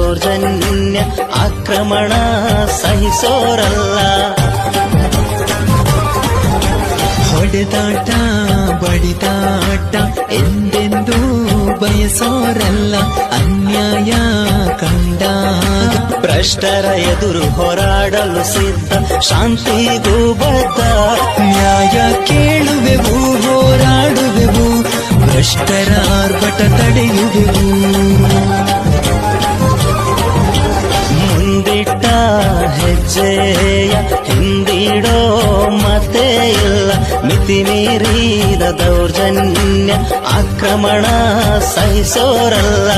ದೌರ್ಜನ್ಯ ಆಕ್ರಮಣ ಸಹಿಸೋರಲ್ಲ. ಹೊಡೆದಾಟ ಬಡಿದಾಟ ಎಂದೆಂದೂ ಬಯಸೋರಲ್ಲ. ಅನ್ಯಾಯ ಕಂಡಾಗ ಭ್ರಷ್ಟರ ಎದುರು ಹೋರಾಡಲು ಸಿದ್ಧ, ಶಾಂತಿಗೂ ಬದ್ಧ. ನ್ಯಾಯ ಕೇಳುವೆವು, ಹೋರಾಡುವೆವು, ಭ್ರಷ್ಟರ ಆರ್ಭಟ ತಡೆಯುವೆವು. ಮುಂದಿಟ್ಟ ಹೆಜ್ಜೆಯ ಹಿಂದಿಡೋ ಮತ್ತೆ ಇಲ್ಲ. ಮಿತಿ ಮೀರಿದ ದೌರ್ಜನ್ಯ ಆಕ್ರಮಣ ಸಹಿಸೋರಲ್ಲ.